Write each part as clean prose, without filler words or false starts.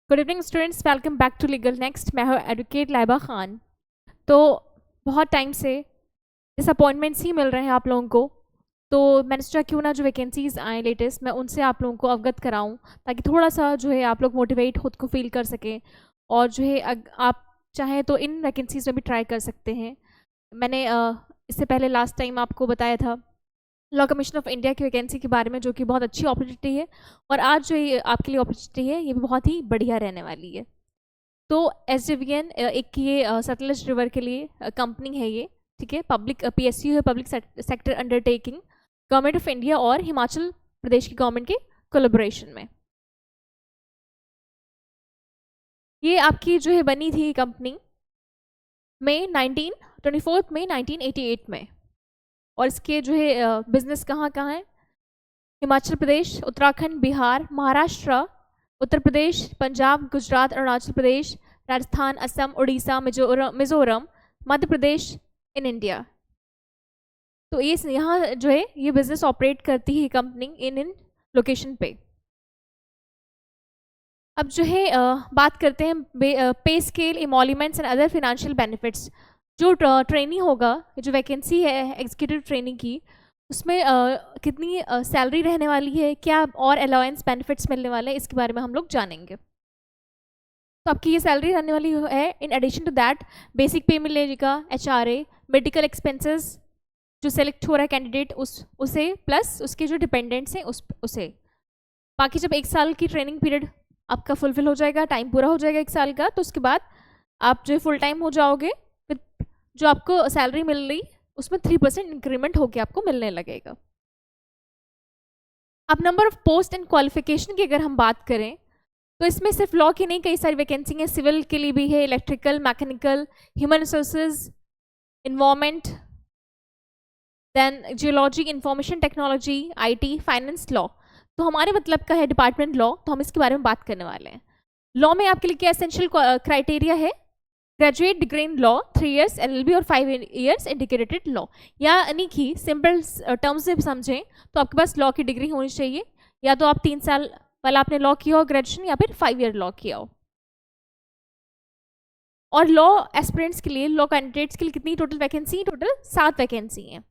Good evening students, welcome back to legal next. मैं हूँ advocate Laiba Khan. तो बहुत टाइम से डिसअपॉइंटमेंट्स ही मिल रहे हैं आप लोगों को, तो मैंने सोचा क्यों ना जो वैकेंसीज़ आए लेटेस्ट मैं उनसे आप लोगों को अवगत कराऊं, ताकि थोड़ा सा जो है आप लोग मोटिवेट खुद को फील कर सकें और जो है आप चाहें तो इन वैकेंसीज़ में भी ट्राई कर सकते हैं। मैंने इससे पहले लास्ट टाइम आपको बताया था लॉ कमीशन ऑफ इंडिया की वैकेंसी के बारे में, जो कि बहुत अच्छी अपॉर्चुनिटी है, और आज जो ये आपके लिए अपॉर्चुनिटी है ये भी बहुत ही बढ़िया रहने वाली है। तो SJVN एक ये सतलज रिवर के लिए कंपनी है ये, ठीक है। पब्लिक PSU है, public sector undertaking, government of India और हिमाचल प्रदेश की गवर्नमेंट के कोलैबोरेशन में ये आपकी जो है बनी थी कंपनी मई 24 मई 1988 में। और इसके जो है बिजनेस कहाँ कहाँ है? Himachal Pradesh, Uttarakhand, Bihar, Maharashtra, Uttar Pradesh, Punjab, Gujarat, Arunachal Pradesh, Rajasthan, Assam, Orissa, Mizoram, Madhya Pradesh in India. तो ये यहाँ जो है ये बिजनेस ऑपरेट करती है कंपनी इन लोकेशन पे। अब जो है बात करते हैं पे scale, emoluments and other financial benefits. जो ट्रेनिंग होगा, जो वैकेंसी है एग्जीक्यूटिव ट्रेनिंग की, उसमें कितनी सैलरी रहने वाली है, क्या और अलाउंस बेनिफिट्स मिलने वाले हैं, इसके बारे में हम लोग जानेंगे। तो आपकी ये सैलरी रहने वाली है। In addition to that basic pay मिलेगा, HRA, मेडिकल एक्सपेंसेस जो सेलेक्ट हो रहा है कैंडिडेट उसे, प्लस उसके जो डिपेंडेंट्स हैं उसे। बाकी जब 1 साल की ट्रेनिंग पीरियड आपका फुलफिल हो जाएगा, टाइम पूरा हो जाएगा 1 साल का, तो उसके बाद आप जो फुल टाइम हो जाओगे, फिर जो आपको सैलरी मिल रही उसमें 3% इंक्रीमेंट होकर आपको मिलने लगेगा। अब number of post and qualification की अगर हम बात करें, तो इसमें सिर्फ लॉ की नहीं, कई सारी वैकेंसी है। सिविल के लिए भी है, electrical, mechanical, human resources, environment, then geology, information technology, IT, finance, law. तो हमारे मतलब का है डिपार्टमेंट लॉ, तो हम इसके बारे में बात करने वाले हैं। लॉ में आपके लिए क्या एसेंशियल क्राइटेरिया है? Graduate degree in law, 3 years LLB और 5 years इंटीग्रेटेड लॉ। यानी कि सिंपल टर्म्स में समझें तो आपके पास लॉ की डिग्री होनी चाहिए, या तो आप 3 साल वाला आपने लॉ किया हो ग्रेजुएशन, या फिर 5 year लॉ किया हो। और लॉ एस्पिरेंट्स के लिए, लॉ कैंडिडेट्स के लिए कितनी टोटल वैकेंसी? टोटल 7 वैकेंसी हैं।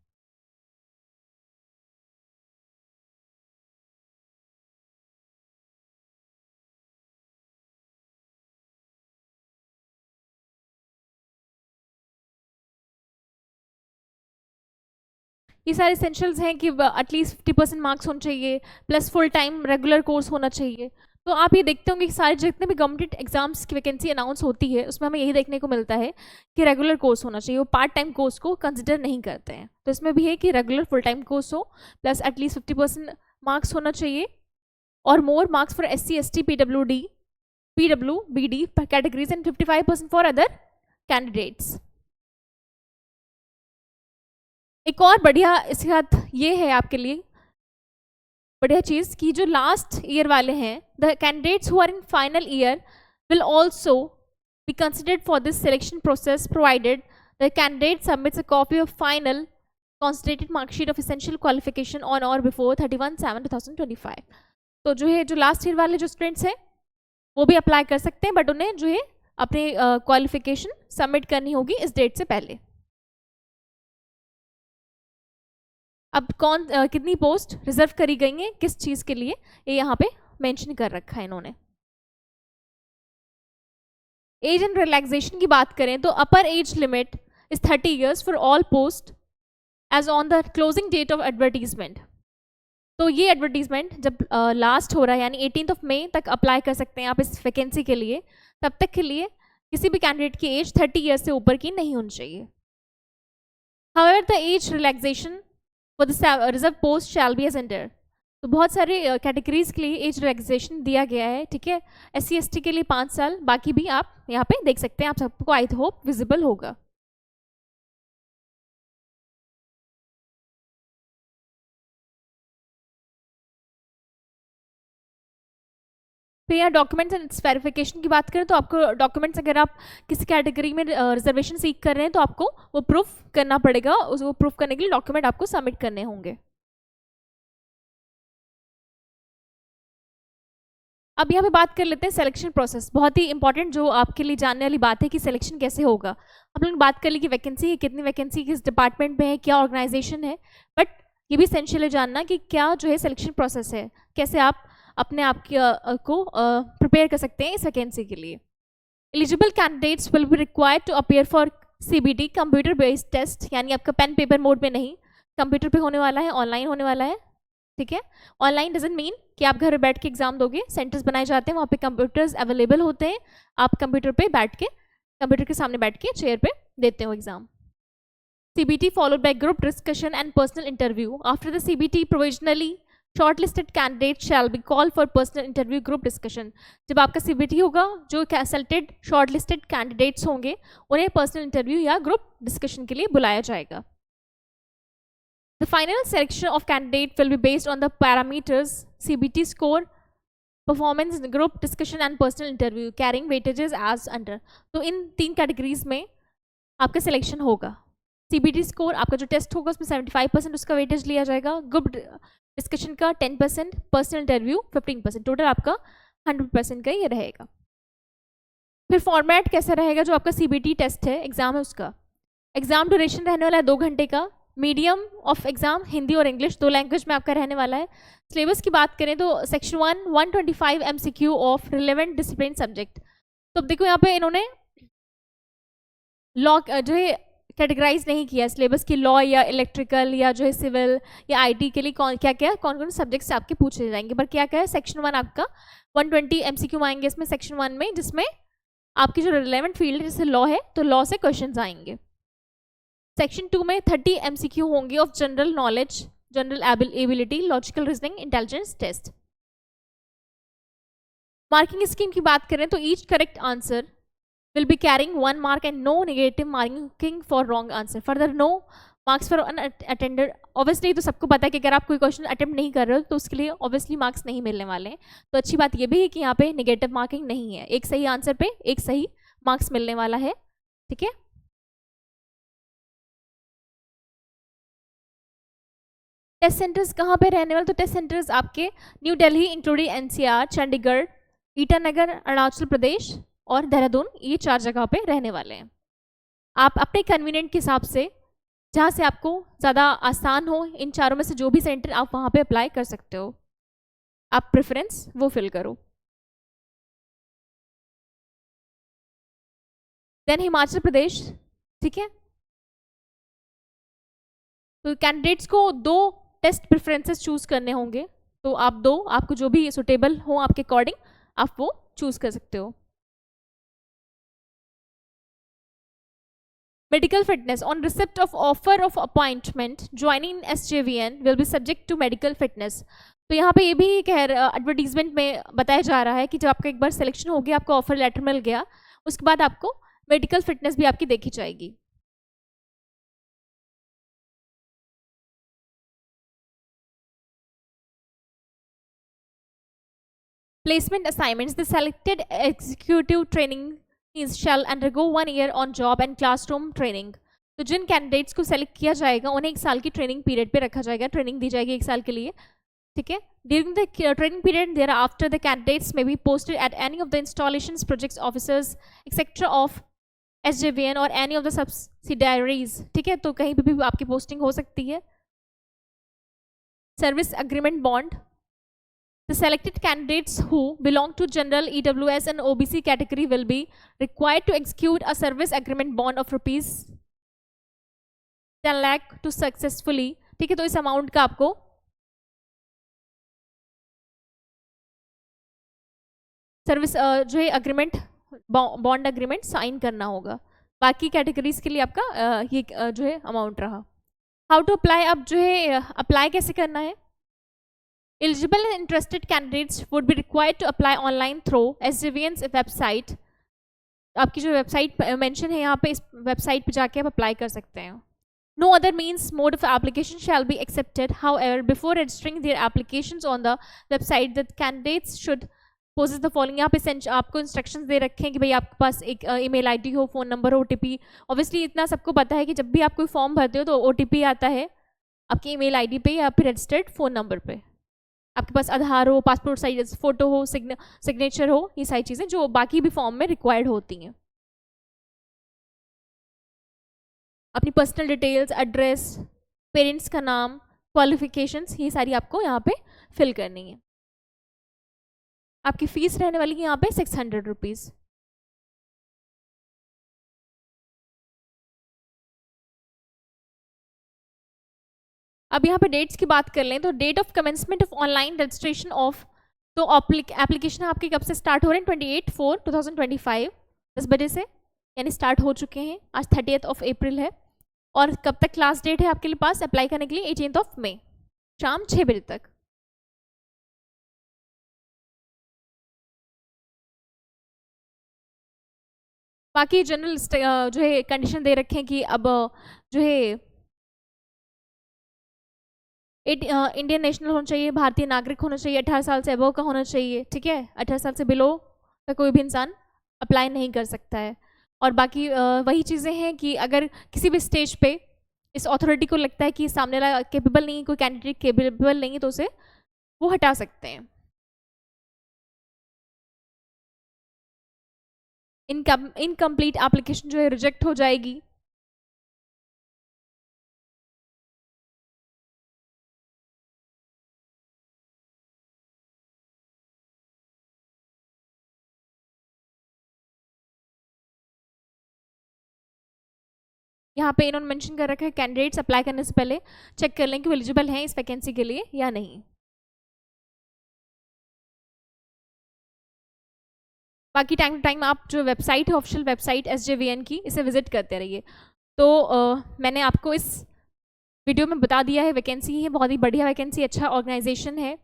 ये सारे एसेंशियल्स हैं कि एटलीस्ट 50% मार्क्स होने चाहिए, plus full time regular course होना चाहिए। तो आप ये देखते होंगे कि सारे जितने भी गवर्नमेंट एग्जाम्स की वैकेंसी अनाउंस होती है उसमें हमें यही देखने को मिलता है कि रेगुलर कोर्स होना चाहिए, वो पार्ट टाइम कोर्स को कंसिडर नहीं करते हैं। तो इसमें भी है कि रेगुलर फुल टाइम कोर्स हो, प्लस एटलीस्ट 50% मार्क्स होना चाहिए, और more marks for SC, ST, PWBD categories and 55% for other candidates. एक और बढ़िया इसके साथ ये है आपके लिए बढ़िया चीज़ कि जो लास्ट ईयर वाले हैं, the candidates who are in final year will also be considered for this selection process provided the candidate submits a copy of final consolidated marksheet of essential qualification on or before 31/7/2025। तो जो है जो last year वाले जो students हैं वो भी apply कर सकते हैं, बट उन्हें जो है अपनी क्वालिफिकेशन सबमिट करनी होगी इस डेट से पहले। अब कितनी पोस्ट रिजर्व करी गई हैं, किस चीज़ के लिए, ये यहाँ पे मेंशन कर रखा है इन्होंने। एज एंड रिलैक्सेशन की बात करें तो upper age limit is 30 years for all post as on the closing date of advertisement. तो ये एडवर्टीजमेंट जब लास्ट हो रहा है, यानी 18 मई तक अप्लाई कर सकते हैं आप इस वैकेंसी के लिए। तब तक के लिए किसी भी कैंडिडेट की एज 30 years से ऊपर की नहीं होनी चाहिए। However the age relaxation for the reserve post shall be as under। तो बहुत सारे कैटेगरीज के लिए एज रिलैक्सेशन दिया गया है, ठीक है। SC ST के लिए 5 साल, बाकी भी आप यहाँ पे देख सकते हैं, आप सबको आई होप विजिबल होगा। फिर यहाँ डॉक्यूमेंट्स एंड वेरिफिकेशन की बात करें तो आपको डॉक्यूमेंट्स, अगर आप किसी कैटेगरी में रिजर्वेशन सीख कर रहे हैं तो आपको वो प्रूफ करना पड़ेगा, वो प्रूफ करने के लिए डॉक्यूमेंट आपको सबमिट करने होंगे। अब यहाँ पे बात कर लेते हैं सिलेक्शन प्रोसेस, बहुत ही इंपॉर्टेंट जो आपके लिए जानने वाली बात है कि सिलेक्शन कैसे होगा। हम लोग बात कर ली कि वैकेंसी है, कितनी वैकेंसी किस डिपार्टमेंट में है, क्या ऑर्गेनाइजेशन है, बट ये भी एसेंशियल है जानना कि क्या जो है सिलेक्शन प्रोसेस है, कैसे आप अपने आप को प्रिपेयर कर सकते हैं इस वैकेंसी के लिए। Eligible candidates will be required to appear for CBT computer based test, यानी आपका पेन पेपर मोड में नहीं, कंप्यूटर पे होने वाला है, ऑनलाइन होने वाला है, ठीक है। ऑनलाइन डजंट मीन कि आप घर बैठ के एग्जाम दोगे, सेंटर्स बनाए जाते हैं, वहाँ पे कंप्यूटर्स अवेलेबल होते हैं, आप कंप्यूटर पे बैठ के, कंप्यूटर के सामने बैठ के चेयर पे देते हो exam. CBT followed by group discussion and personal interview. After the CBT, provisionally shortlisted candidates shall be called for personal interview group discussion. जब आपका CBT होगा, जो selected shortlisted candidates होंगे उन्हें personal interview या group discussion के लिए बुलाया जाएगा. The final selection of candidate will be based on the parameters CBT score, performance in group discussion and personal interview, carrying weightages as under. तो इन 3 categories में आपका selection होगा. CBT स्कोर आपका जो टेस्ट होगा उसमें 75% उसका वेटेज लिया जाएगा, ग्रुप डिस्कशन का 10%, पर्सनल इंटरव्यू 15%, टोटल आपका 100% का ये रहेगा। फिर फॉर्मेट कैसा रहेगा, जो आपका CBT टेस्ट है, एग्जाम है, उसका एग्जाम ड्यूरेशन रहने वाला है 2 घंटे का, मीडियम ऑफ एग्जाम हिंदी और इंग्लिश 2 लैंग्वेज में आपका रहने वाला है। सिलेबस की बात करें तो section 1 125 MCQ of relevant discipline subject. तो अब देखो यहाँ पे इन्होंने लॉ जो है कैटेगराइज नहीं किया सिलेबस की, लॉ या इलेक्ट्रिकल या जो है सिविल या IT के लिए कौन कौन सब्जेक्ट्स आपके पूछे जाएंगे, पर क्या क्या है, सेक्शन 1 आपका 120 MCQ आएंगे इसमें सेक्शन 1 में, जिसमें आपकी जो रिलेवेंट फील्ड है जैसे लॉ है तो लॉ से क्वेश्चंस आएंगे। सेक्शन 2 में 30 MCQ होंगे of general knowledge, general ability, logical reasoning, intelligence test. Marking scheme की बात करें तो each correct answer will be carrying 1 mark and no negative marking for wrong answer. Further, no marks for unattended. Obviously तो सबको पता है कि अगर आप कोई क्वेश्चन अटेम्प्ट नहीं कर रहे हो तो उसके लिए ऑब्वियसली मार्क्स नहीं मिलने वाले हैं। तो अच्छी बात ये भी है कि यहाँ पे नेगेटिव मार्किंग नहीं है, एक सही आंसर पे एक सही मार्क्स मिलने वाला है, ठीक है। टेस्ट सेंटर्स कहाँ पे रहने वाले, तो टेस्ट सेंटर्स आपके New Delhi including NCR, Chandigarh, Itanagar Arunachal Pradesh और देहरादून, ये 4 जगह पे रहने वाले हैं। आप अपने कन्वीनियंट के हिसाब से जहाँ से आपको ज़्यादा आसान हो, इन 4 में से जो भी सेंटर आप वहाँ पे अप्लाई कर सकते हो, आप प्रेफरेंस वो फिल करो। देन हिमाचल प्रदेश, ठीक है। तो कैंडिडेट्स को 2 टेस्ट प्रेफरेंसेस चूज करने होंगे, तो आप 2 आपको जो भी सुटेबल हो आपके अकॉर्डिंग आप वो चूज कर सकते हो। Medical fitness on receipt of offer of appointment joining SJVN will be subject to medical fitness. तो यहाँ पे ये भी एडवर्टीजमेंट में बताया जा रहा है कि जब आपका एक बार सिलेक्शन हो गया, आपको ऑफर लेटर मिल गया, उसके बाद आपको मेडिकल फिटनेस भी आपकी देखी जाएगी। Placement assignments, the selected executive training shall undergo 1 year on job and classroom training. तो जिन कैंडिडेट्स को सेलेक्ट किया जाएगा उन्हें 1 साल की ट्रेनिंग पीरियड पे रखा जाएगा, ट्रेनिंग दी जाएगी 1 साल के लिए, ठीक है। During the training period thereafter the candidates may be posted at any of the installations, projects officers etcetera of SJVN or any of the subsidiaries, ठीक है। तो कहीं पे भी आपकी पोस्टिंग हो सकती है। Service agreement bond, the selected candidates who belong to general EWS and OBC category will be required to execute a service agreement bond of rupees 10 lakh to successfully, ठीक है। तो इस अमाउंट का आपको सर्विस जो है अग्रीमेंट, बॉन्ड अग्रीमेंट साइन करना होगा। बाकी कैटेगरीज के लिए आपका ये जो है अमाउंट रहा। हाउ टू अप्लाई, अब जो है अप्लाई कैसे करना है। Eligible and interested candidates would be required to apply online through SJVN's website. आपकी जो वेबसाइट मेंशन है यहाँ पे, इस वेबसाइट पे जाके आप अप्लाई कर सकते हैं। No other means mode of application shall be accepted. However, before registering their applications on the website, the candidates should possess the following. यहाँ पे आपको इंस्ट्रक्शंस दे रखे हैं कि भाई आपके पास एक ईमेल ID हो, फ़ोन नंबर हो, OTP। ऑब्वियसली इतना सबको पता है कि जब भी आप कोई फॉर्म भरते हो तो OTP आता है आपकी ईमेल ID पे या फिर रजिस्टर्ड फ़ोन नंबर पे। आपके पास आधार हो, पासपोर्ट साइज फ़ोटो हो, सिग्नेचर हो, ये सारी चीज़ें जो बाकी भी फॉर्म में रिक्वायर्ड होती हैं। अपनी पर्सनल डिटेल्स, एड्रेस, पेरेंट्स का नाम, क्वालिफिकेशंस, ये सारी आपको यहाँ पे फिल करनी है। आपकी फ़ीस रहने वाली है यहाँ पे 600 रुपीज़। अब यहाँ पे डेट्स की बात कर लें तो date of commencement of online registration of, तो एप्लीकेशन आपके कब से स्टार्ट हो रहे हैं? 28/4/2025 10 बजे से, यानी स्टार्ट हो चुके हैं। आज 30 अप्रैल है। और कब तक क्लास डेट है आपके लिए पास अप्लाई करने के लिए? 18 मई शाम 6 बजे तक। बाकी जनरल जो है कंडीशन दे रखे हैं कि अब जो है इंडियन नेशनल होना चाहिए, भारतीय नागरिक होना चाहिए, 18 साल से अबव का होना चाहिए, ठीक है। 18 साल से बिलो का कोई भी इंसान अप्लाई नहीं कर सकता है। और बाकी वही चीज़ें हैं कि अगर किसी भी स्टेज पे इस अथॉरिटी को लगता है कि सामने वाला केपेबल नहीं है, कोई कैंडिडेट केपेबल नहीं है, तो उसे वो हटा सकते हैं। इनकम्प्लीट एप्लीकेशन जो है रिजेक्ट हो जाएगी। यहाँ पे इन्होंने मेंशन कर रखा है कैंडिडेट्स अप्लाई करने से पहले चेक कर लें कि वो एलिजिबल हैं इस वैकेंसी के लिए या नहीं। बाकी टाइम टू टाइम आप जो वेबसाइट है, ऑफिशियल वेबसाइट SJVN की, इसे विजिट करते रहिए। तो मैंने आपको इस वीडियो में बता दिया है वैकेंसी है, बहुत ही बढ़िया वैकेंसी, अच्छा ऑर्गेनाइजेशन है।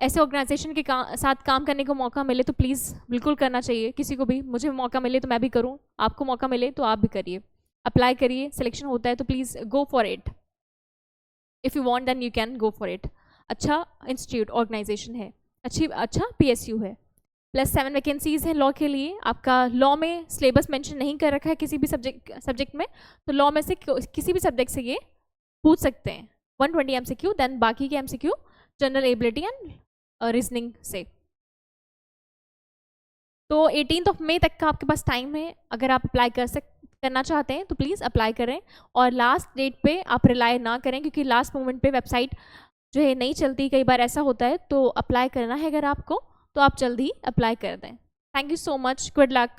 ऐसे ऑर्गेनाइजेशन के साथ काम करने को मौका मिले तो प्लीज़ बिल्कुल करना चाहिए किसी को भी। मुझे मौका मिले तो मैं भी करूँ, आपको मौका मिले तो आप भी करिए, अप्लाई करिए। सिलेक्शन होता है तो please go for it. If you want then you can go for it. अच्छा इंस्टीट्यूट ऑर्गेनाइजेशन है, अच्छा PSU है। +7 वैकेंसीज़ हैं लॉ के लिए। आपका लॉ में सिलेबस मेंशन नहीं कर रखा है किसी भी सब्जेक्ट में, तो लॉ में से किसी भी सब्जेक्ट से ये पूछ सकते हैं। 120 MCQ, देन बाकी के MCQ general ability and reasoning से। तो 18 मई तक का आपके पास टाइम है। अगर आप अप्लाई करना चाहते हैं तो प्लीज़ अप्लाई करें, और लास्ट डेट पे आप रिलाई ना करें, क्योंकि लास्ट मोमेंट पे वेबसाइट जो है नहीं चलती, कई बार ऐसा होता है। तो अप्लाई करना है अगर आपको, तो आप जल्दी अप्लाई कर दें। Thank you so much, good luck.